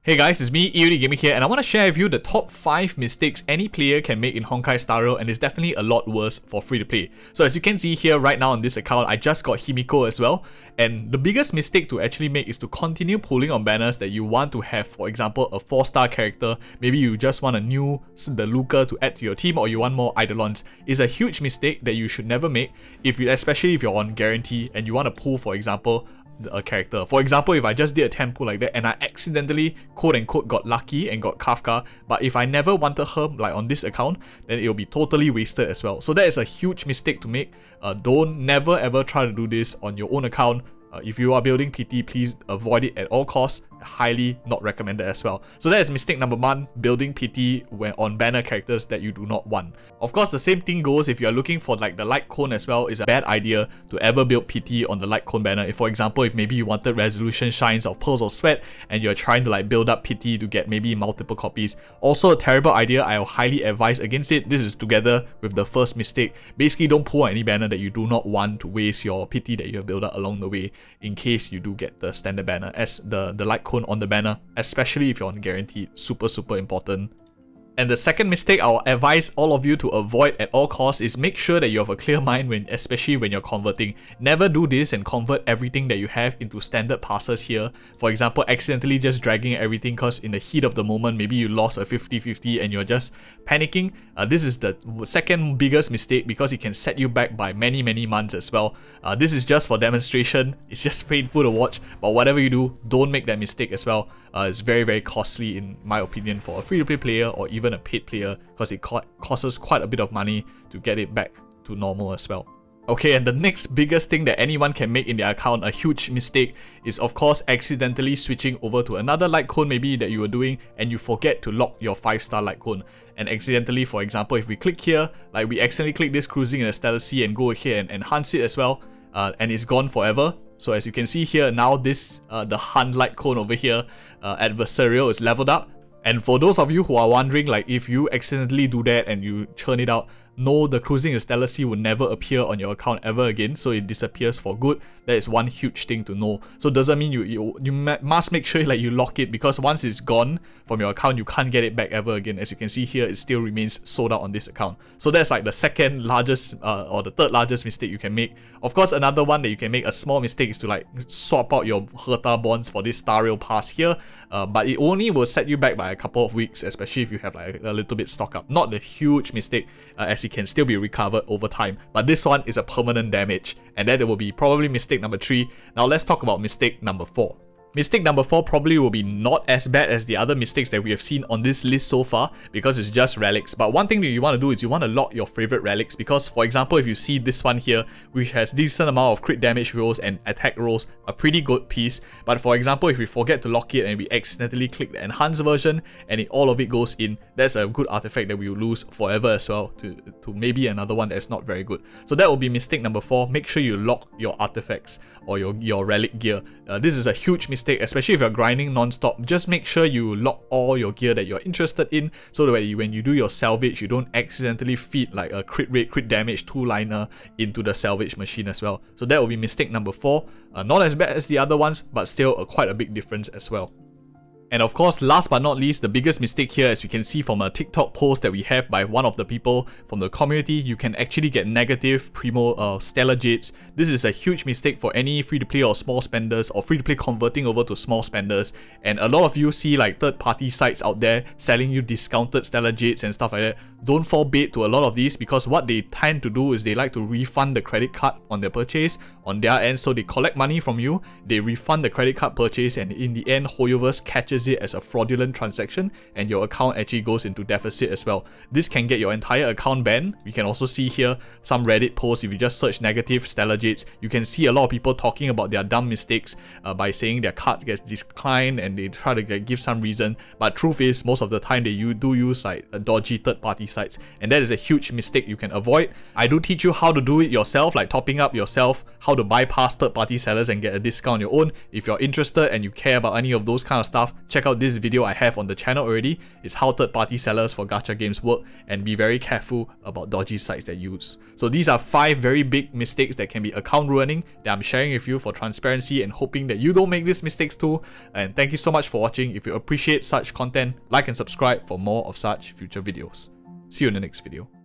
Hey guys, it's me, EODGamer here, and I want to share with you the top 5 mistakes any player can make in Honkai Star Rail, and it's definitely a lot worse for free-to-play. So as you can see here right now on this account, I just got Himiko as well, and the biggest mistake to actually make is to continue pulling on banners that you want to have, for example, a 4-star character. Maybe you just want a new Beluga to add to your team, or you want more Eidolons. It's a huge mistake that you should never make, especially if you're on guarantee and you want to pull, for example, a character. For example, if I just did a 10 pull like that and I accidentally quote-unquote got lucky and got Kafka, but if I never wanted her like on this account, then it'll be totally wasted as well. So that is a huge mistake to make. Never ever try to do this on your own account. If you are building PT, please avoid it at all costs. Highly not recommended as well. So that is mistake number 1, building PT when on banner characters that you do not want. Of course, the same thing goes if you are looking for like the light cone as well. It's a bad idea to ever build PT on the light cone banner. If, for example, if maybe you wanted resolution shines of Pearls of Sweat and you're trying to like build up PT to get maybe multiple copies. Also a terrible idea. I will highly advise against it. This is together with the first mistake. Basically, don't pull on any banner that you do not want to waste your PT that you have built up along the way, in case you do get the standard banner as the light cone on the banner, especially if you're on guaranteed. Super important. And the second mistake I'll advise all of you to avoid at all costs is make sure that you have a clear mind especially when you're converting. Never do this and convert everything that you have into standard passes here. For example, accidentally just dragging everything because in the heat of the moment, maybe you lost a 50-50 and you're just panicking. This is the second biggest mistake because it can set you back by many months as well. This is just for demonstration. It's just painful to watch, but whatever you do, don't make that mistake as well. It's very costly in my opinion for a free-to-play player or even a paid player, because it costs quite a bit of money to get it back to normal as well. Okay, and the next biggest thing that anyone can make in their account, a huge mistake, is of course accidentally switching over to another light cone maybe that you were doing and you forget to lock your 5-star light cone. And accidentally, for example, if we click here, like we accidentally click this cruising in a stellar sea and go here and enhance it as well, and it's gone forever. So as you can see here, now this the Hun light cone over here, adversarial, is leveled up. And for those of you who are wondering, like if you accidentally do that and you churn it out, no, the cruising in stellar sea will never appear on your account ever again, so it disappears for good. That is one huge thing to know. So it doesn't mean you must make sure like you lock it, because once it's gone from your account, you can't get it back ever again. As you can see here, it still remains sold out on this account. So that's like the second largest or the third largest mistake you can make. Of course, another one that you can make, a small mistake, is to like swap out your Herta bonds for this Star Rail pass here, but it only will set you back by a couple of weeks, especially if you have like a little bit stock up. Not a huge mistake, as it can still be recovered over time, but this one is a permanent damage, and that will be probably mistake number 3. Now let's talk about mistake number 4. Mistake number 4 probably will be not as bad as the other mistakes that we have seen on this list so far, because it's just relics. But one thing that you want to do is you want to lock your favorite relics, because for example, if you see this one here, which has decent amount of crit damage rolls and attack rolls, a pretty good piece. But for example, if we forget to lock it and we accidentally click the enhanced version and all of it goes in, that's a good artifact that we will lose forever as well to maybe another one that's not very good. So that will be mistake number 4. Make sure you lock your artifacts or your relic gear. This is a huge mistake, especially if you're grinding non-stop. Just make sure you lock all your gear that you're interested in, so that when you do your salvage, you don't accidentally feed like a crit rate, crit damage 2-liner into the salvage machine as well. So that will be mistake number 4. Not as bad as the other ones, but still quite a big difference as well. And of course, last but not least, the biggest mistake here, as you can see from a TikTok post that we have by one of the people from the community, you can actually get negative Primo Stellar Jades. This is a huge mistake for any free-to-play or small spenders, or free-to-play converting over to small spenders. And a lot of you see like third-party sites out there selling you discounted Stellar Jades and stuff like that. Don't fall bait to a lot of these, because what they tend to do is they like to refund the credit card on their purchase on their end. So they collect money from you, they refund the credit card purchase, and in the end, Hoyoverse catches it as a fraudulent transaction and your account actually goes into deficit as well. This can get your entire account banned. We can also see here some Reddit posts. If you just search negative Stellar Jades, you can see a lot of people talking about their dumb mistakes by saying their card gets declined, and they try to give some reason. But truth is, most of the time they do use like a dodgy third-party sites, and that is a huge mistake you can avoid. I do teach you how to do it yourself, like topping up yourself, how to bypass third-party sellers and get a discount on your own. If you're interested and you care about any of those kind of stuff, check out this video I have on the channel already. It's how third-party sellers for gacha games work, and be very careful about dodgy sites that you use. So these are 5 very big mistakes that can be account ruining that I'm sharing with you for transparency and hoping that you don't make these mistakes too. And thank you so much for watching. If you appreciate such content, like and subscribe for more of such future videos. See you in the next video.